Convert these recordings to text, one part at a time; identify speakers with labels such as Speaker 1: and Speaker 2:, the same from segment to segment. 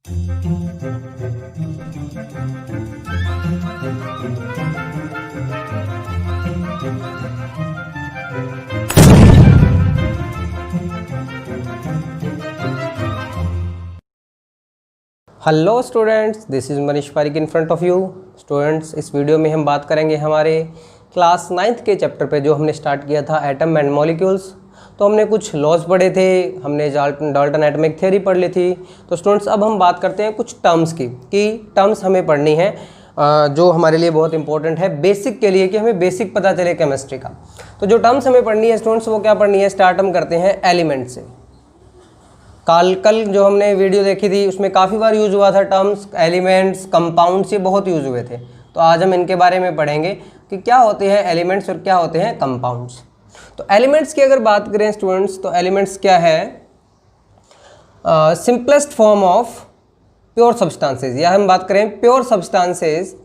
Speaker 1: Hello students, this is Manish Pareek in front of you. Students, इस video में हम बात करेंगे हमारे क्लास 9th के चैप्टर पे जो हमने स्टार्ट किया था एटम एंड मॉलिक्यूल्स। तो हमने कुछ लॉज पढ़े थे, हमने डाल्टन एटॉमिक थ्योरी पढ़ ली थी। तो स्टूडेंट्स, अब हम बात करते हैं कुछ टर्म्स की, कि टर्म्स हमें पढ़नी है जो हमारे लिए बहुत इंपॉर्टेंट है बेसिक के लिए, कि हमें बेसिक पता चले केमिस्ट्री का। तो जो टर्म्स हमें पढ़नी है स्टूडेंट्स, वो क्या पढ़नी है? स्टार्ट हम करते हैं एलिमेंट से। कल जो हमने वीडियो देखी थी उसमें काफ़ी बार यूज़ हुआ था टर्म्स, एलिमेंट्स, कंपाउंड्स, ये बहुत यूज़ हुए थे। तो आज हम इनके बारे में पढ़ेंगे कि क्या होते हैं एलिमेंट्स और क्या होते हैं कंपाउंड्स। तो एलिमेंट्स की अगर बात करें स्टूडेंट्स, तो एलिमेंट्स क्या है? Simplest form of pure substances, या हम बात करें pure substances,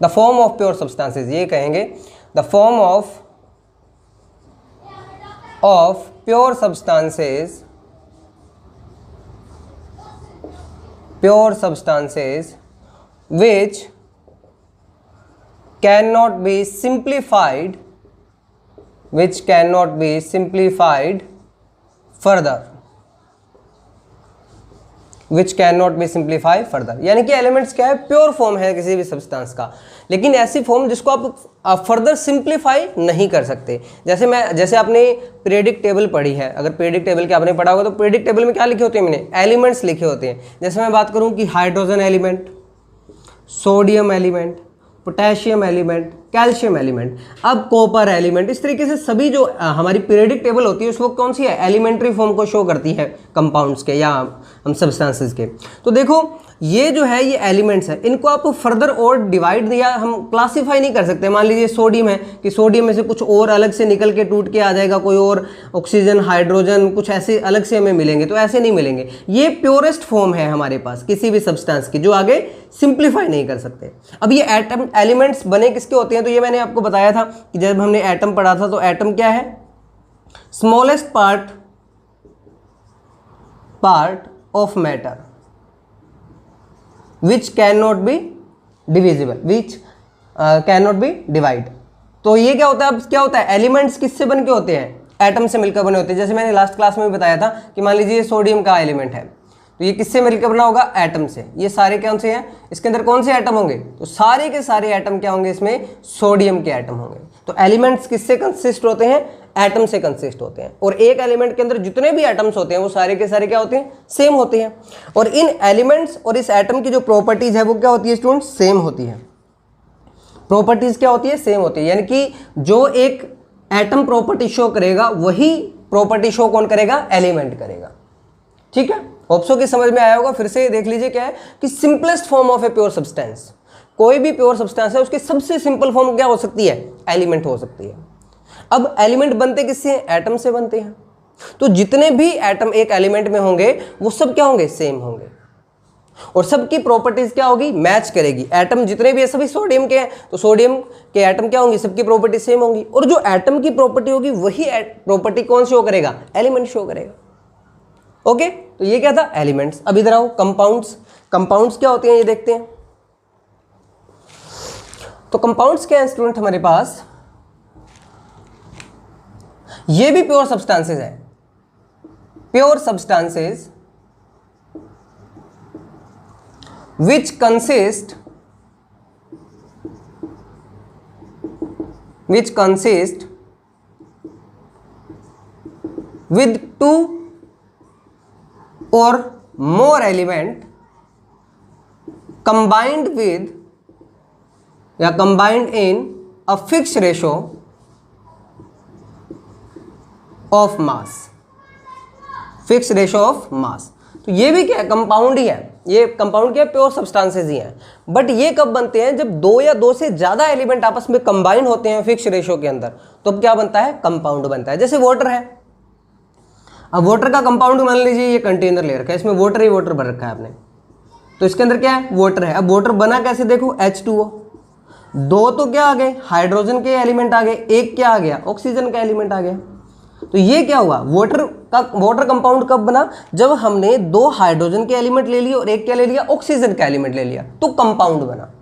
Speaker 1: the form of pure substances, ये कहेंगे the form of pure substances which cannot be simplified further, यानी कि एलिमेंट्स क्या है? प्योर फॉर्म है किसी भी सब्सटेंस का, लेकिन ऐसी फॉर्म जिसको आप फर्दर सिंप्लीफाई नहीं कर सकते। जैसे आपने पीरियडिक टेबल पढ़ी है, अगर पीरियडिक टेबल के आपने पढ़ा होगा तो पीरियडिक टेबल में क्या लिखे होते हैं? मैंने एलिमेंट्स लिखे होते हैं। जैसे मैं बात करूं कि hydrogen element, sodium element, potassium element, calcium element, अब कॉपर एलिमेंट, इस तरीके से सभी जो हमारी पीरियडिक टेबल होती है उस वक्त कौन सी है? एलिमेंट्री फॉर्म को शो करती है कंपाउंड्स के या हम सब्सटेंसेस के। तो देखो ये जो है ये एलिमेंट्स है, इनको आप फर्दर और डिवाइड या हम क्लासीफाई नहीं कर सकते। मान लीजिए सोडियम है कि सोडियम में से कुछ और अलग से निकल के टूट के आ जाएगा, कोई और ऑक्सीजन, हाइड्रोजन, कुछ ऐसे अलग से हमें मिलेंगे, तो ऐसे नहीं मिलेंगे। ये प्योरेस्ट फॉर्म है हमारे पास किसी भी सब्सटेंस की, जो आगे सिंप्लीफाई नहीं कर सकते। अब ये एटम एलिमेंट्स बने किसके होते हैं? तो ये मैंने आपको बताया था कि जब हमने एटम पढ़ा था, तो एटम क्या है? Smallest part of matter which cannot be divisible, which cannot be divide। तो ये क्या होता है? अब क्या होता है? एलिमेंट्स किससे बन के होते हैं? एटम से मिलकर बने होते हैं। जैसे मैंने लास्ट क्लास में भी बताया था कि मान लीजिए सोडियम का एलिमेंट है, तो ये किससे मिलकर बना होगा? एटम से। ये सारे कौन से हैं? इसके अंदर कौन से एटम होंगे? तो सारे के सारे एटम क्या होंगे? इसमें सोडियम के एटम होंगे। तो एलिमेंट्स किससे कंसिस्ट होते हैं? एटम से कंसिस्ट होते हैं। और एक एलिमेंट के अंदर जितने भी एटम्स होते हैं वो सारे के सारे क्या होते हैं? सेम होते हैं। और इन एलिमेंट्स और इस एटम की जो प्रॉपर्टीज है वो क्या होती है स्टूडेंट्स? सेम होती है। प्रॉपर्टीज क्या होती है? सेम होती है। यानी कि जो एक एटम प्रॉपर्टी शो करेगा वही प्रॉपर्टी शो कौन करेगा? एलिमेंट करेगा। ठीक है, होप्सो की समझ में आया होगा। फिर से देख लीजिए क्या है कि simplest form of a pure substance, कोई भी प्योर सब्सटेंस है उसकी सबसे सिंपल फॉर्म क्या हो सकती है? एलिमेंट हो सकती है। अब एलिमेंट बनते किससे हैं? एटम से बनते हैं। तो जितने भी एटम एक एलिमेंट में होंगे वो सब क्या होंगे? सेम होंगे। और सबकी प्रॉपर्टीज क्या होगी? मैच करेगी। एटम जितने भी है सभी सोडियम के हैं, तो सोडियम के एटम क्या होंगी? सबकी प्रॉपर्टी सेम होंगी। और जो एटम की प्रॉपर्टी होगी वही प्रॉपर्टी कौन शो करेगा? एलिमेंट शो करेगा। ओके, तो ये क्या था? एलिमेंट्स। अब इधर आओ, कंपाउंड्स। कंपाउंड्स क्या होते हैं ये देखते हैं। तो कंपाउंड्स क्या है स्टूडेंट हमारे पास? ये भी प्योर सब्सटेंसेस है। Pure substances which consist with two or more element combined in a fixed ratio of mass, fix ratio of mass. तो ये भी क्या है? कंपाउंड ही है। ये कंपाउंड क्या है? प्योर सब्सटेंसेस ही हैं। बट ये कब बनते हैं? जब दो या दो से ज्यादा एलिमेंट आपस में कंबाइन होते हैं फिक्स रेशियो के अंदर, तो अब क्या बनता है? कंपाउंड बनता है। जैसे वाटर है, अब वाटर का कंपाउंड मान लीजिए ये कंटेनर ले रखा है, इसमें वाटर ही वाटर भर रखा है आपने, तो इसके अंदर क्या है? वाटर है। अब वाटर बना कैसे? देखो H2O, दो तो क्या आ गए? हाइड्रोजन के एलिमेंट आ गए, एक क्या आ गया? ऑक्सीजन का एलिमेंट आ गया। तो ये क्या हुआ, वाटर कंपाउंड कब बना, जब हमने 2 हाइड्रोजन के एलिमेंट ले लिए और एक क्या ले लिया, ऑक्सीजन का एलिमेंट ले लिया, तो कंपाउंड बना।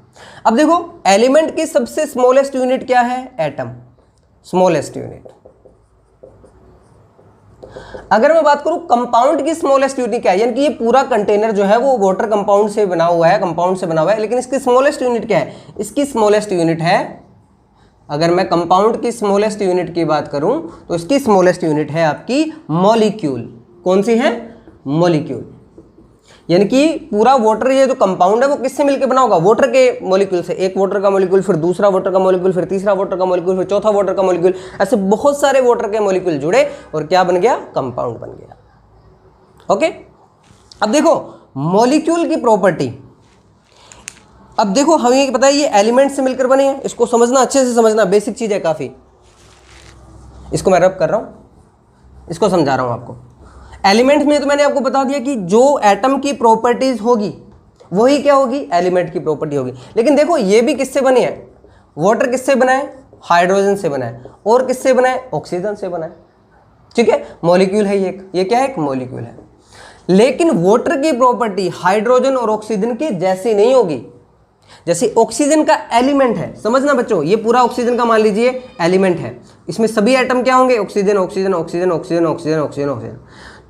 Speaker 1: अब देखो एलिमेंट की सबसे स्मॉलेस्ट यूनिट क्या है, एटम, स्मॉलेस्ट यूनिट। अगर मैं बात करूं कंपाउंड की स्मॉलेस्ट यूनिट क्या है, यानी कि ये पूरा कंटेनर जो है वो वाटर कंपाउंड से बना हुआ है, कंपाउंड से बना हुआ है, लेकिन इसकी स्मॉलेस्ट यूनिट क्या है, इसकी स्मॉलेस्ट यूनिट है, अगर मैं कंपाउंड की स्मॉलेस्ट यूनिट की बात करूं तो इसकी स्मॉलेस्ट यूनिट है आपकी मॉलिक्यूल। कौन सी है, मॉलिक्यूल। यानी कि पूरा वाटर, ये जो कंपाउंड है वो किससे मिलकर बना होगा, वाटर के मॉलिक्यूल से। एक वाटर का मॉलिक्यूल, फिर दूसरा वाटर का मॉलिक्यूल, फिर तीसरा वाटर का मॉलिक्यूल, फिर चौथा वाटर का मॉलिक्यूल, ऐसे बहुत सारे वाटर के मॉलिक्यूल जुड़े और क्या बन गया, कंपाउंड बन गया। ओके, अब देखो मॉलिक्यूल की प्रॉपर्टी, अब देखो हमें पता है ये एलिमेंट से मिलकर बने हैं, इसको समझना, अच्छे से समझना, बेसिक चीज है काफी। इसको मैं रब कर रहा हूं, इसको समझा रहा हूं आपको। एलिमेंट में तो मैंने आपको बता दिया कि जो एटम की प्रॉपर्टीज होगी वही क्या होगी, एलिमेंट की प्रॉपर्टी होगी। लेकिन देखो ये भी किससे बने हैं, वाटर किससे बना है, हाइड्रोजन से बना है, और किससे बना है, ऑक्सीजन से बना है। ठीक है, मॉलिक्यूल है ये क्या है, एक मॉलिक्यूल है। लेकिन वाटर की प्रॉपर्टी हाइड्रोजन और ऑक्सीजन की जैसी नहीं होगी। जैसे ऑक्सीजन का एलिमेंट है, समझना बच्चों, ये पूरा ऑक्सीजन का मान लीजिए एलिमेंट है, इसमें सभी एटम क्या होंगे, oxygen oxygen oxygen oxygen oxygen oxygen oxygen.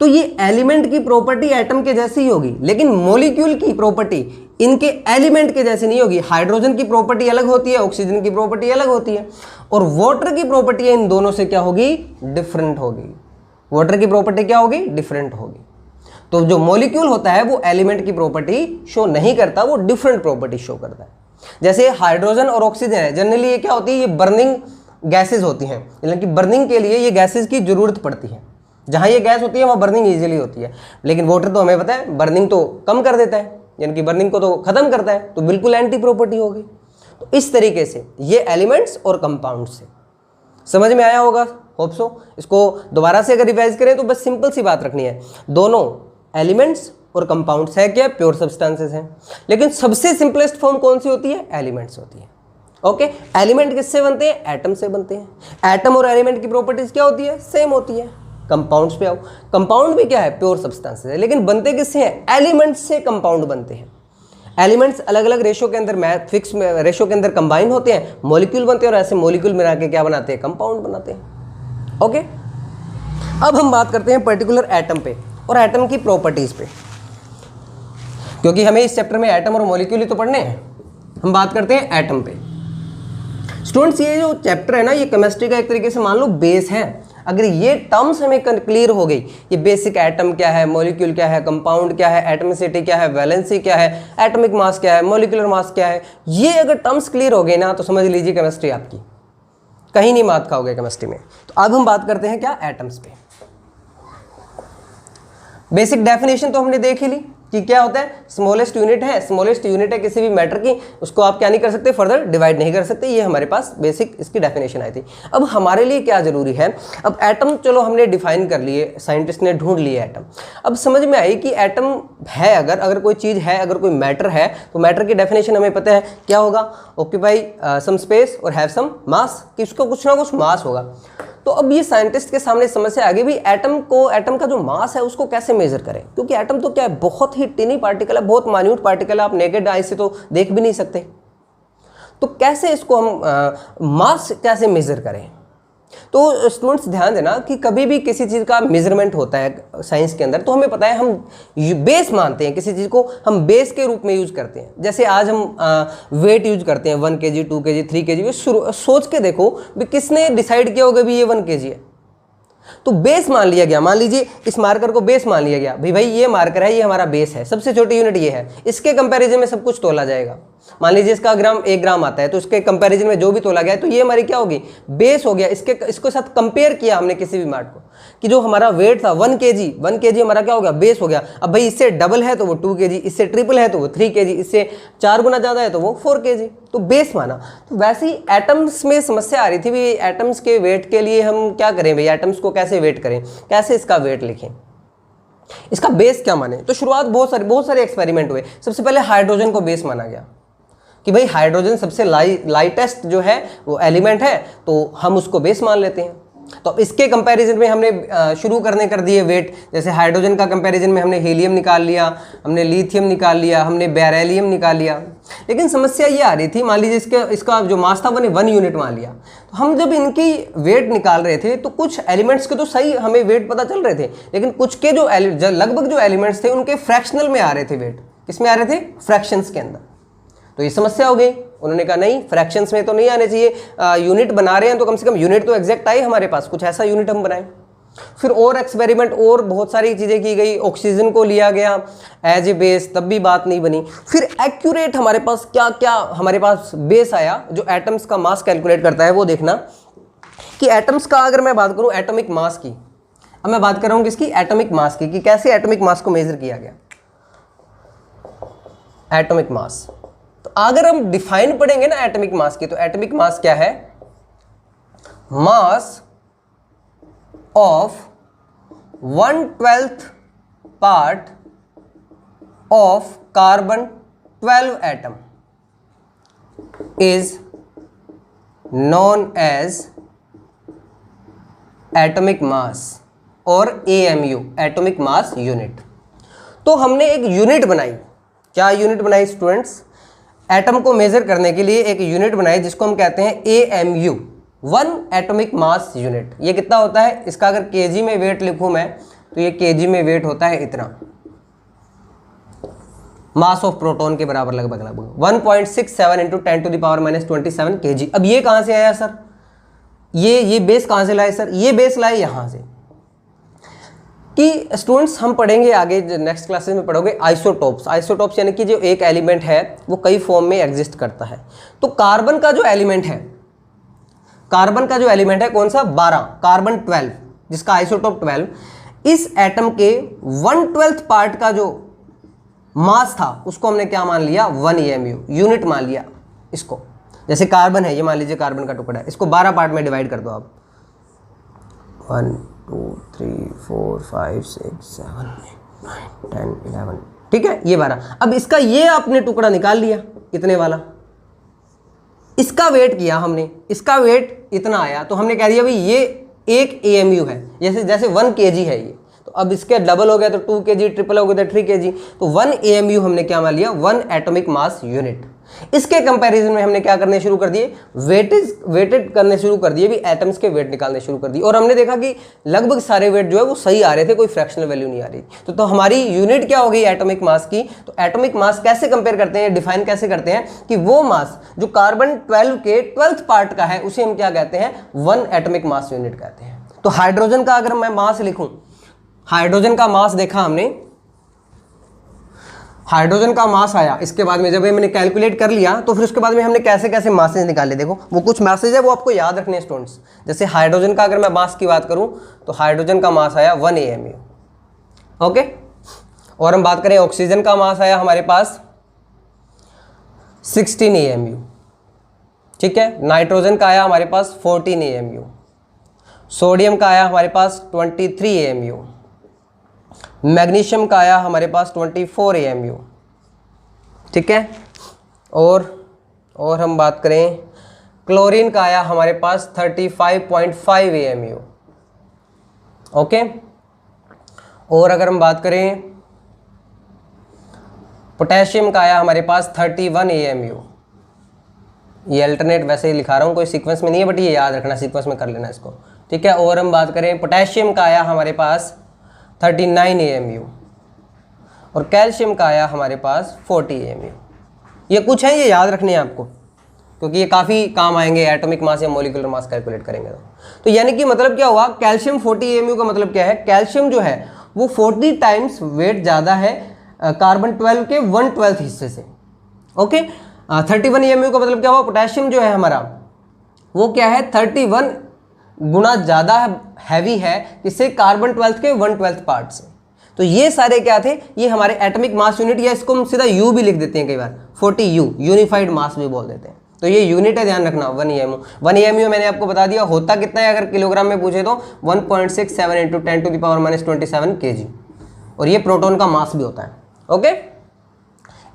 Speaker 1: तो ये एलिमेंट की प्रॉपर्टी एटम के जैसी ही होगी, लेकिन मॉलिक्यूल की प्रॉपर्टी इनके एलिमेंट के जैसी नहीं होगी। हाइड्रोजन की प्रॉपर्टी अलग होती है, ऑक्सीजन की प्रॉपर्टी अलग होती है, और वाटर की प्रॉपर्टी इन दोनों से क्या होगी, डिफरेंट होगी। वाटर की प्रॉपर्टी क्या होगी, डिफरेंट होगी। तो जो मॉलिक्यूल होता है वो एलिमेंट की प्रॉपर्टी शो नहीं करता, वो डिफरेंट प्रॉपर्टी शो करता है। जैसे हाइड्रोजन और ऑक्सीजन है, जनरली ये क्या होती है, ये बर्निंग गैसेज होती हैं, यानी कि बर्निंग के लिए ये गैसेज की जरूरत पड़ती है। जहां ये गैस होती है वहां बर्निंग इजीली होती है। लेकिन वाटर तो हमें पता है बर्निंग तो कम कर देता है, यानी कि बर्निंग को तो खत्म करता है, तो बिल्कुल एंटी प्रॉपर्टी होगी। तो इस तरीके से ये एलिमेंट्स और कंपाउंड से समझ में आया होगा, होप सो। इसको दोबारा से अगर रिवाइज करें तो बस सिंपल सी बात रखनी है, दोनों एलिमेंट्स और कंपाउंड्स है क्या, प्योर सब्सटेंसेस हैं। लेकिन सबसे सिंपलेस्ट फॉर्म कौन सी होती है, एलिमेंट्स होती है। ओके, एलिमेंट किससे बनते हैं, एटम से बनते हैं। एटम और एलिमेंट की प्रॉपर्टीज क्या होती है, सेम होती है। कंपाउंड्स पे आओ, कंपाउंड भी क्या है, प्योर सब्सटेंसेस है, लेकिन बनते किससे हैं, एलिमेंट्स से कंपाउंड बनते हैं। एलिमेंट्स अलग अलग रेशो के अंदर, फिक्स रेशो के अंदर कंबाइन होते हैं, मॉलिक्यूल बनते हैं, और ऐसे मॉलिक्यूल मिला के क्या बनाते हैं, कंपाउंड बनाते हैं। ओके, अब हम बात करते हैं पर्टिकुलर एटम पे और एटम की प्रॉपर्टीज पे, क्योंकि हमें इस चैप्टर में एटम और मॉलिक्यूल ही तो पढ़ने हैं। हम बात करते हैं एटम पे। स्टूडेंट्स ये जो चैप्टर है ना, ये केमिस्ट्री का एक तरीके से मान लो बेस है। अगर ये टर्म्स हमें क्लियर हो गई, ये बेसिक एटम क्या है, मॉलिक्यूल क्या है, कंपाउंड क्या है, एटमिसिटी क्या है, वैलेंसी क्या है, एटॉमिक मास क्या है, मॉलिक्यूलर मास क्या है, ये अगर टर्म्स क्लियर हो गए ना तो समझ लीजिए केमिस्ट्री आपकी कहीं नहीं मात खाओगे केमिस्ट्री में। तो अब हम बात करते हैं क्या, एटम्स पे। बेसिक डेफिनेशन तो हमने देख ही ली कि क्या होता है, स्मॉलेस्ट यूनिट है, स्मॉलेस्ट यूनिट है किसी भी मैटर की, उसको आप क्या नहीं कर सकते, फर्दर डिवाइड नहीं कर सकते। ये हमारे पास बेसिक इसकी डेफिनेशन आई थी। अब हमारे लिए क्या जरूरी है, अब एटम चलो हमने डिफाइन कर लिए, साइंटिस्ट ने ढूंढ लिए एटम। अब समझ में आई कि एटम है, अगर कोई चीज़ है, अगर कोई मैटर है, तो मैटर की डेफिनेशन हमें पता है क्या होगा, ऑक्यूपाई सम स्पेस और हैव सम मास, कि उसका कुछ ना कुछ मास होगा। तो अब ये साइंटिस्ट के सामने समस्या आ गई भी एटम का जो मास है उसको कैसे मेजर करें, क्योंकि एटम तो क्या है, बहुत ही टिनी पार्टिकल है, बहुत माइन्यूट पार्टिकल है, आप नेकेड आई से तो देख भी नहीं सकते। तो कैसे इसको हम मास कैसे मेजर करें। तो स्टूडेंट्स ध्यान देना कि कभी भी किसी चीज़ का मेजरमेंट होता है साइंस के अंदर, तो हमें पता है हम बेस मानते हैं, किसी चीज़ को हम बेस के रूप में यूज करते हैं। जैसे आज हम वेट यूज करते हैं, 1 kg 2 kg 3 kg। सोच के देखो भी किसने डिसाइड किया होगा भी ये 1 kg है, तो बेस मान लिया गया। मान लीजिए इस मार्कर को बेस मान लिया गया, भाई ये मार्कर है, ये हमारा बेस है, सबसे छोटी यूनिट ये है, इसके कंपैरिजन में सब कुछ तोला जाएगा। मान लीजिए इसका ग्राम 1 ग्राम आता है, तो इसके कंपैरिजन में जो भी तोला गया है, तो ये हमारी क्या होगी, बेस हो गया। इसके साथ कंपेयर किया हमने किसी भी मार्क को, कि जो हमारा वेट था 1 kg हमारा क्या हो गया, बेस हो गया। अब भाई इससे डबल है तो वो 2 kg, इससे ट्रिपल है तो वो 3 kg, इससे 4 गुना ज़्यादा है तो वो 4 kg, तो बेस माना। तो वैसे ही एटम्स में समस्या आ रही थी, भी एटम्स के वेट के लिए हम क्या करें, भाई एटम्स को कैसे वेट करें, कैसे इसका वेट लिखें, इसका बेस क्या माने। तो शुरुआत बहुत सारे एक्सपेरिमेंट हुए। सबसे पहले हाइड्रोजन को बेस माना गया कि भाई हाइड्रोजन सबसे लाइटेस्ट जो है वो एलिमेंट है, तो हम उसको बेस मान लेते हैं। तो अब इसके कंपैरिजन में हमने शुरू कर दिए वेट। जैसे हाइड्रोजन का कंपैरिजन में हमने हीलियम निकाल लिया, हमने लिथियम निकाल लिया, हमने बेरिलियम निकाल लिया। लेकिन समस्या ये आ रही थी, मान लीजिए इसका जो मास था मैंने 1 यूनिट मान लिया। तो हम जब इनकी वेट निकाल रहे थे तो कुछ एलिमेंट्स के तो सही हमें वेट पता चल रहे थे, लेकिन कुछ के जो लगभग जो एलिमेंट्स थे उनके फ्रैक्शनल में आ रहे थे वेट। किसमें आ रहे थे? फ्रैक्शंस के अंदर। तो ये समस्या हो गई। उन्होंने कहा नहीं, फ्रैक्शंस में तो नहीं आने चाहिए, यूनिट बना रहे हैं तो कम से कम यूनिट तो एग्जैक्ट आए हमारे पास, कुछ ऐसा यूनिट हम बनाएं। फिर और एक्सपेरिमेंट और बहुत सारी चीज़ें की गई, ऑक्सीजन को लिया गया एज ए बेस, तब भी बात नहीं बनी। फिर एक्यूरेट हमारे पास क्या क्या हमारे पास बेस आया जो एटम्स का मास कैलकुलेट करता है। वो देखना कि एटम्स का अगर मैं बात करूं एटॉमिक मास की, अब मैं बात कर रहा हूं किसकी? एटॉमिक मास की, कि कैसे एटॉमिक मास को मेजर किया गया। एटॉमिक मास, तो अगर हम डिफाइन पढ़ेंगे ना एटॉमिक मास की, तो एटॉमिक मास क्या है? मास of 1/12 part of carbon 12 atom is known as atomic mass और AMU, atomic mass unit। तो हमने एक यूनिट बनाई। क्या यूनिट बनाई स्टूडेंट्स? एटम को मेजर करने के लिए एक यूनिट बनाई जिसको हम कहते हैं AMU, 1 एटॉमिक मास यूनिट। ये कितना होता है? इसका अगर केजी में वेट लिखूं मैं तो ये केजी में वेट होता है इतना, मास ऑफ प्रोटॉन के बराबर लगभग 1.67 इंटू 10⁻⁻27 kg। अब ये कहां से आया सर? ये बेस कहां से लाए सर? ये बेस लाए यहां से, कि स्टूडेंट्स हम पढ़ेंगे आगे नेक्स्ट क्लासेस में पढ़ोगे आइसोटोप्स। आइसोटोप्स यानी कि जो एक एलिमेंट है वो कई फॉर्म में एग्जिस्ट करता है। तो कार्बन का जो एलिमेंट है, कार्बन का जो एलिमेंट है कौन सा? 12, कार्बन 12, जिसका आइसोटोप 12, इस एटम के 1/12 पार्ट का जो मास था उसको हमने क्या मान लिया? 1 AMU यूनिट मान लिया इसको। जैसे कार्बन है, ये मान लीजिए कार्बन का टुकड़ा है, इसको 12 पार्ट में डिवाइड कर दो आप, 1 2 3 4 5 6 7 8 9 10 11, ठीक है, ये 12। अब इसका ये आपने टुकड़ा निकाल लिया इतने वाला, इसका वेट किया हमने, इसका वेट इतना आया, तो हमने कह दिया भाई ये 1 AMU है। जैसे 1 kg है ये, तो अब इसके डबल हो गया तो 2 kg, ट्रिपल हो गया तो 3 kg, तो 1 AMU हमने क्या मान लिया? 1 एटॉमिक मास यूनिट। इसके कंपैरिजन में हमने क्या करने शुरू कर दिए? वेटेड करने शुरू कर दिए, भी एटम्स के वेट निकालने शुरू कर दिए। और हमने देखा कि लगभग सारे वेट जो है वो सही आ रहे थे, कोई फ्रैक्शनल वैल्यू नहीं आ रही। तो हमारी यूनिट क्या हो गई एटॉमिक मास की? तो एटॉमिक मास कैसे कंपेयर करते हैं, डिफाइन कैसे करते हैं कि वो मास जो कार्बन 12 के 12th पार्ट का है उसे हम क्या कहते हैं? 1 एटॉमिक मास यूनिट कहते हैं। तो हाइड्रोजन का अगर मैं मास लिखूं, हाइड्रोजन का मास देखा हमने, हाइड्रोजन का मास आया, इसके बाद में जब ये मैंने कैलकुलेट कर लिया तो फिर उसके बाद में हमने कैसे कैसे मासेज निकाले। देखो वो कुछ मासेज है वो आपको याद रखने स्टूडेंट्स। जैसे हाइड्रोजन का अगर मैं मास की बात करूं तो हाइड्रोजन का मास आया 1 AMU, ओके। और हम बात करें ऑक्सीजन का मास आया हमारे पास 16 AMU, ठीक है। नाइट्रोजन का आया हमारे पास 14 AMU, सोडियम का आया हमारे पास 23 AMU, मैग्नीशियम का आया हमारे पास 24 AMU, ठीक है। और हम बात करें क्लोरीन का आया हमारे पास 35.5 AMU, ओके। और अगर हम बात करें पोटेशियम का आया हमारे पास 31 AMU। ये अल्टरनेट वैसे ही लिखा रहा हूँ, कोई सीक्वेंस में नहीं है, बट ये याद रखना, सीक्वेंस में कर लेना इसको, ठीक है। और हम बात करें पोटेशियम का आया हमारे पास 39 AMU और कैल्शियम का आया हमारे पास 40 AMU। ये कुछ है, ये याद रखने हैं आपको, क्योंकि ये काफ़ी काम आएंगे एटॉमिक मास या मॉलिक्यूलर मास कैलकुलेट करेंगे तो यानी कि मतलब क्या हुआ, कैल्शियम 40 AMU का मतलब क्या है? कैल्शियम जो है वो 40 टाइम्स वेट ज़्यादा है कार्बन 12 के 1/12 हिस्से से, ओके। 31 AMU का मतलब क्या हुआ? पोटेशियम जो है हमारा वो क्या है? 31 गुना ज़्यादा हैवी है इससे कार्बन 12 के 1/12 पार्ट से। तो ये सारे क्या थे? ये हमारे एटॉमिक मास यूनिट, या इसको हम सीधा यू भी लिख देते हैं कई बार, 40U यूनिफाइड मास भी बोल देते हैं। तो ये यूनिट है, ध्यान रखना 1 AMU। 1 AMU मैंने आपको बता दिया होता कितना है, अगर किलोग्राम में पूछे तो 1.67 इंटू 10⁻⁻27 kg। और ये प्रोटॉन का मास भी होता है, ओके।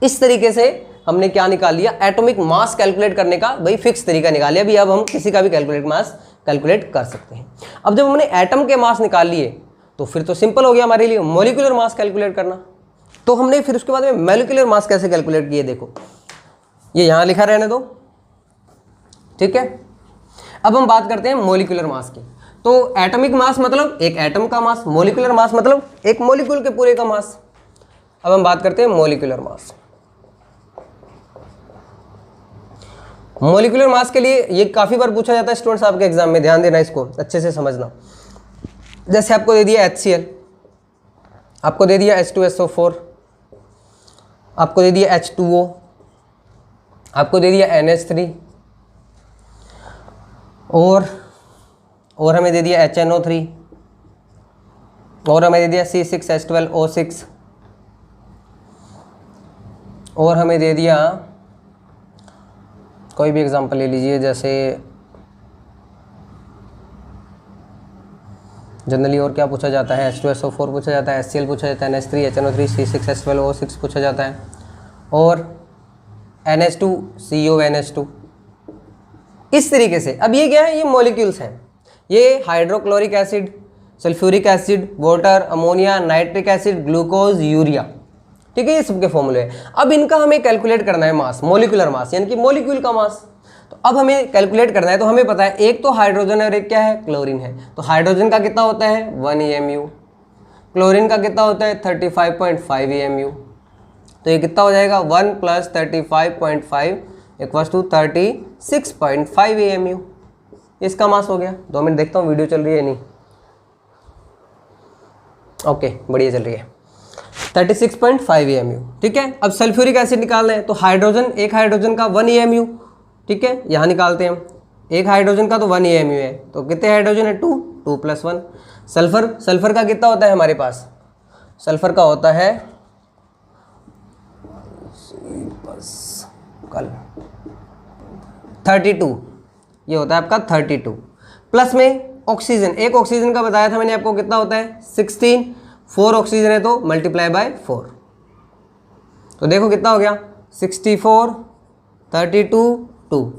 Speaker 1: इस तरीके से हमने क्या निकाल लिया? एटॉमिक मास कैलकुलेट करने का भाई फिक्स तरीका निकाल लिया। अभी अब हम किसी का भी कैलकुलेट मास कैलकुलेट कर सकते हैं। अब जब हमने एटम के मास निकाल लिए तो फिर तो सिंपल हो गया हमारे लिए मॉलिक्यूलर मास कैलकुलेट करना। तो हमने फिर उसके बाद में मॉलिक्यूलर मास कैसे कैलकुलेट किए, देखो ये यहाँ लिखा रहने दो, ठीक है। अब हम बात करते हैं मॉलिक्यूलर मास की। तो एटॉमिक मास मतलब एक एटम का मास, मॉलिक्यूलर मास मतलब एक मॉलिक्यूल के पूरे का मास। अब हम बात करते हैं मॉलिक्यूलर मास। मॉलिक्यूलर मास के लिए ये काफी बार पूछा जाता है स्टूडेंट्स आपके एग्जाम में, ध्यान देना, इसको अच्छे से समझना। जैसे आपको दे दिया HCl, आपको दे दिया H2SO4, आपको दे दिया H2O, आपको दे दिया NH3 और हमें दे दिया HNO3 और हमें दे दिया C6H12O6 और हमें दे दिया, कोई भी एग्जांपल ले लीजिए, जैसे जनरली और क्या पूछा जाता है, H2SO4 पूछा जाता है, HCl पूछा जाता है, NH3, HNO3, C6H12O6 पूछा जाता है और NH2, CONH2। इस तरीके से। अब ये क्या है, ये मॉलिक्यूल्स हैं, ये hydrochloric acid, sulphuric acid, water, ammonia, nitric acid, glucose, urea, ठीक है, ये सबके फॉर्मूले हैं। अब इनका हमें कैलकुलेट करना है मास, मॉलिक्यूलर मास यानी कि मॉलिक्यूल का मास। तो अब हमें कैलकुलेट करना है, तो हमें पता है एक तो हाइड्रोजन है और एक क्या है, क्लोरीन है। तो हाइड्रोजन का कितना होता है 1 EMU, क्लोरीन का कितना होता है 35.5 EMU। तो ये कितना हो जाएगा 1 + 35.5 = 36.5 EMU। इसका मास हो गया। 2 मिनट देखता हूँ वीडियो चल रही है नहीं, ओके बढ़िया चल रही है। 36.5 EMU, ठीक है। अब सल्फ्यूरिक एसिड निकालना है, तो हाइड्रोजन, एक हाइड्रोजन का 1 EMU, ठीक है, यहाँ निकालते हैं हम। एक हाइड्रोजन का तो 1 EMU है, तो कितने हाइड्रोजन है 2 + 1। सल्फर का कितना होता है हमारे पास, सल्फर का होता है 32, ये होता है आपका 32। प्लस में ऑक्सीजन, एक ऑक्सीजन का बताया था मैंने आपको कितना होता है 16, 4 ऑक्सीजन है तो ×4। तो देखो कितना हो गया 64, 32, 2,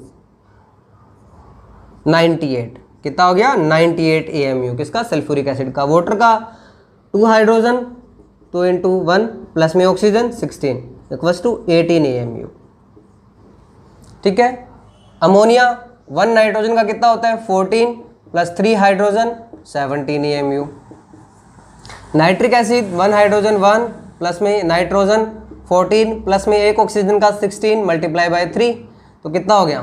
Speaker 1: 98, कितना हो गया 98 EMU किसका, सल्फ्यूरिक एसिड का। वाटर का 2 हाइड्रोजन, 2 × 1 प्लस में ऑक्सीजन 16 = 18 EMU, ठीक है। अमोनिया 1 नाइट्रोजन का कितना होता है 14 + 3 hydrogen 17 EMU। Nitric acid 1 hydrogen 1 plus में नाइट्रोजन 14 प्लस में एक ऑक्सीजन का 16 × 3, तो कितना हो गया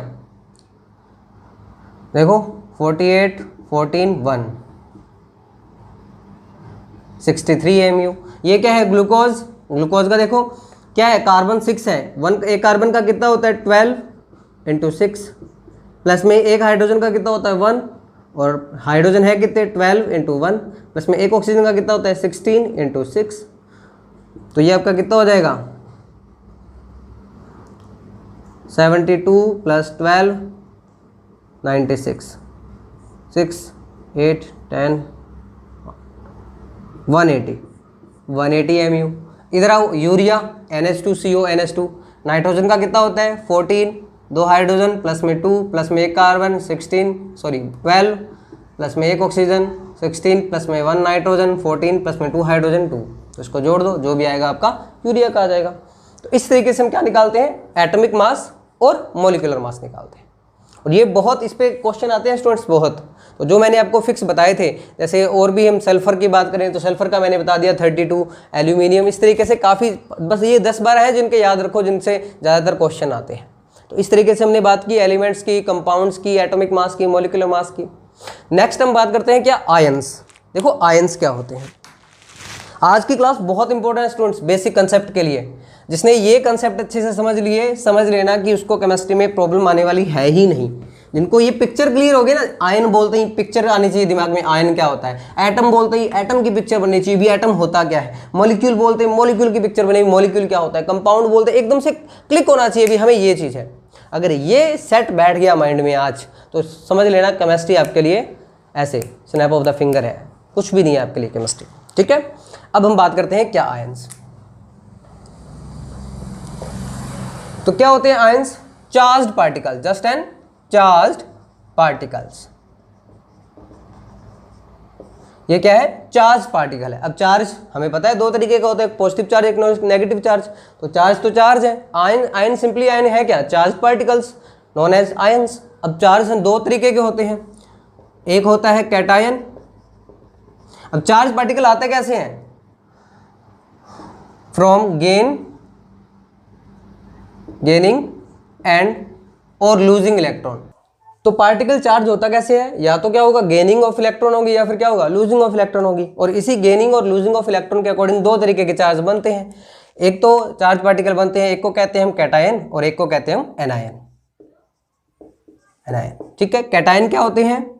Speaker 1: देखो 48, 14, 1, 63 EMU। ये क्या है ग्लूकोज, ग्लूकोज का देखो क्या है, कार्बन 6 है, 1 एक कार्बन का कितना होता है 12 × 6 प्लस में एक हाइड्रोजन का कितना होता है 1 और हाइड्रोजन है कितने 12 × 1 प्लस में एक ऑक्सीजन का कितना होता है 16 × 6। तो ये आपका कितना हो जाएगा 72 + 12 96, 6, 8, 10, 180 EMU। इधर आओ यूरिया NH2CO NH2, नाइट्रोजन का कितना होता है 14, 2 हाइड्रोजन प्लस में 2 प्लस में एक कार्बन 12 प्लस में एक ऑक्सीजन 16 प्लस में 1 नाइट्रोजन 14 प्लस में 2 हाइड्रोजन 2। तो इसको जोड़ दो, जो भी आएगा आपका यूरिया का आ जाएगा। तो इस तरीके से हम क्या निकालते हैं, एटॉमिक मास और मॉलिक्यूलर मास निकालते हैं। और ये बहुत इस पे क्वेश्चन आते हैं स्टूडेंट्स बहुत। तो जो मैंने आपको फिक्स बताए थे, जैसे और भी हम सल्फर की बात करें तो सल्फर का मैंने बता दिया 32, एल्यूमिनियम, इस तरीके से काफ़ी, बस ये 10-12 हैं जिनके याद रखो, जिनसे ज़्यादातर क्वेश्चन आते हैं। तो इस तरीके से हमने बात की एलिमेंट्स की, कंपाउंड्स की, एटॉमिक मास की, मॉलिक्यूलर मास की। नेक्स्ट हम बात करते हैं क्या, आयंस। देखो आयंस क्या होते हैं। आज की क्लास बहुत इंपॉर्टेंट है स्टूडेंट्स बेसिक कंसेप्ट के लिए। जिसने ये कंसेप्ट अच्छे से समझ लिए, समझ लेना कि उसको केमिस्ट्री में प्रॉब्लम आने वाली है ही नहीं। जिनको ये पिक्चर क्लियर हो गई ना, आयन बोलते ही पिक्चर आनी चाहिए दिमाग में, आयन क्या होता है। एटम बोलते ही एटम की पिक्चर बननी चाहिए भी, एटम होता क्या है। मॉलिक्यूल बोलते ही मॉलिक्यूल की पिक्चर बनेगी, मॉलिक्यूल क्या होता है। कंपाउंड बोलते एकदम से क्लिक होना चाहिए भी हमें ये चीज़ है। अगर ये सेट बैठ गया माइंड में आज, तो समझ लेना केमिस्ट्री आपके लिए ऐसे स्नैप ऑफ द फिंगर है, कुछ भी नहीं है आपके लिए केमिस्ट्री, ठीक है। अब हम बात करते हैं क्या आयंस। तो क्या होते हैं ions, charged particle, just and charged particles. ये क्या है, चार्ज पार्टिकल है। अब चार्ज हमें पता है दो तरीके का होता है, एक पॉजिटिव चार्ज, एक नेगेटिव चार्ज। तो चार्ज है। आयन सिंपली आयन है क्या, charge particles known as ions. अब चार्ज दो तरीके के होते हैं, एक होता है कैटायन। अब चार्ज पार्टिकल आते कैसे हैं, फ्रॉम गेनिंग एंड और लूजिंग इलेक्ट्रॉन। तो पार्टिकल चार्ज होता कैसे है, या तो क्या होगा, गेनिंग ऑफ इलेक्ट्रॉन होगी, या फिर क्या होगा, लूजिंग ऑफ इलेक्ट्रॉन होगी। और इसी गेनिंग और लूजिंग ऑफ इलेक्ट्रॉन के अकॉर्डिंग दो तरीके के चार्ज बनते हैं। एक तो चार्ज पार्टिकल बनते हैं, एक को कहते हैं हम कैटायन और एक को कहते हैं हम एनायन। ठीक है। कैटायन क्या होते हैं,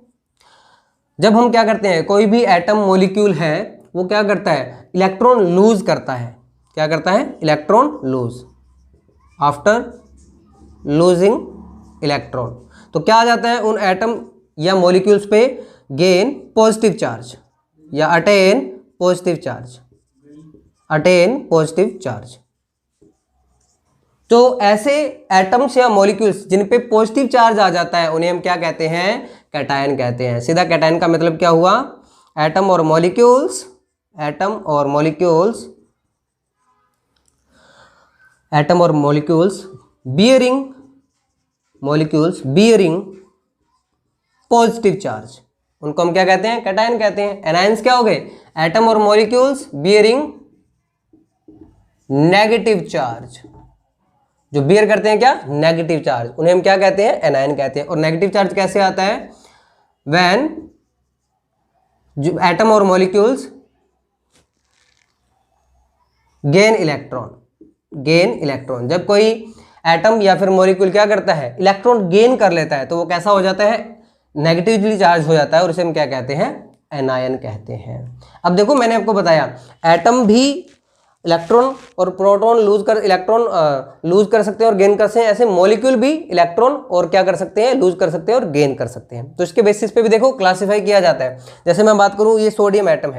Speaker 1: जब हम क्या करते हैं, कोई भी एटम मॉलिक्यूल है वो क्या करता है, इलेक्ट्रॉन लूज करता है। क्या करता है, electron lose. After losing electron तो क्या आ जाता है, उन एटम या मॉलिक्यूल्स पे गेन पॉजिटिव चार्ज या अटेन पॉजिटिव चार्ज। तो ऐसे एटम्स या मॉलिक्यूल्स जिन पे पॉजिटिव चार्ज आ जाता है उन्हें हम क्या कहते हैं, कैटायन कहते हैं। सीधा कैटायन का मतलब क्या हुआ, एटम और मॉलिक्यूल्स बियरिंग पॉजिटिव चार्ज, उनको हम क्या कहते हैं, कैटायन कहते हैं। एनायंस क्या हो गए, एटम और मॉलिक्यूल्स बियरिंग नेगेटिव चार्ज, जो बियर करते हैं क्या, नेगेटिव चार्ज, उन्हें हम क्या कहते हैं, एनायन कहते हैं। और नेगेटिव चार्ज कैसे आता है, व्हेन जो एटम और मॉलिक्यूल्स गेन इलेक्ट्रॉन, जब कोई एटम या फिर मॉलिक्यूल क्या करता है, इलेक्ट्रॉन गेन कर लेता है तो वो कैसा हो जाता है, नेगेटिवली चार्ज हो जाता है, और इसे हम क्या कहते हैं, एनायन कहते हैं। अब देखो मैंने आपको बताया एटम भी इलेक्ट्रॉन और प्रोटॉन लूज कर सकते हैं और गेन कर सकते हैं, ऐसे मॉलिक्यूल भी इलेक्ट्रॉन और क्या कर सकते हैं, लूज कर सकते हैं और गेन कर सकते हैं। तो इसके बेसिस पे भी देखो क्लासीफाई किया जाता है। जैसे मैं बात करूं, ये सोडियम एटम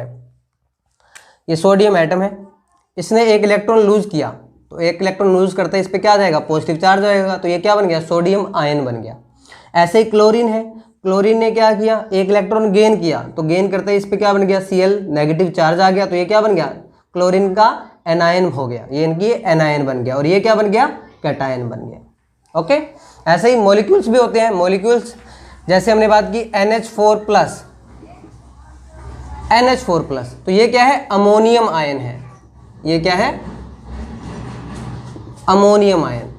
Speaker 1: है, इसने एक इलेक्ट्रॉन लूज किया, तो एक इलेक्ट्रॉन लूज करते हैं, इस पर क्या आ जाएगा, पॉजिटिव चार्ज आएगा, तो ये क्या बन गया, सोडियम आयन बन गया। ऐसे ही क्लोरीन है, क्लोरीन ने क्या किया, एक इलेक्ट्रॉन गेन किया, तो गेन करते ही इस पर क्या बन गया, Cl नेगेटिव चार्ज आ गया, तो ये क्या बन गया, क्लोरीन का एनायन हो गया, ये इनकी एनायन बन गया, और ये क्या बन गया, कैटायन बन गया। ओके। ऐसे ही मॉलिक्यूल्स भी होते हैं, मॉलिक्यूल्स जैसे हमने बात की NH4+, तो ये क्या है, अमोनियम आयन है, ये क्या है, अमोनियम आयन।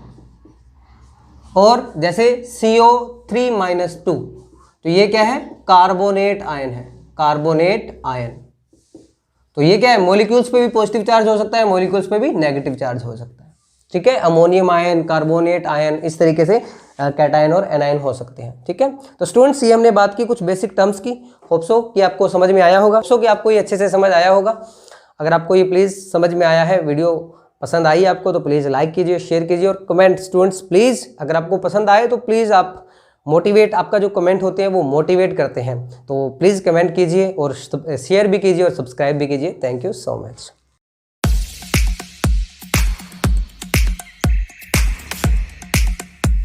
Speaker 1: और जैसे CO3-2, तो ये क्या है, कार्बोनेट आयन। तो ये क्या है, मॉलिक्यूल्स पे भी पॉजिटिव चार्ज हो सकता है, मॉलिक्यूल्स पे भी नेगेटिव चार्ज हो सकता है। ठीक है, अमोनियम आयन, कार्बोनेट आयन, इस तरीके से कैटायन और एनायन हो सकते हैं। ठीक है, तो स्टूडेंट्स ये हमने बात की कुछ बेसिक टर्म्स की, होप सो कि आपको समझ में आया होगा, कि आपको ये अच्छे से समझ आया होगा। अगर आपको ये प्लीज़ समझ में आया है, वीडियो पसंद आई आपको, तो प्लीज़ लाइक कीजिए, शेयर कीजिए और कमेंट। स्टूडेंट्स प्लीज़ अगर आपको पसंद आए तो प्लीज़ आप मोटिवेट, आपका जो कमेंट होते हैं वो मोटिवेट करते हैं, तो प्लीज़ कमेंट कीजिए और शेयर भी कीजिए और सब्सक्राइब भी कीजिए। Thank you so much.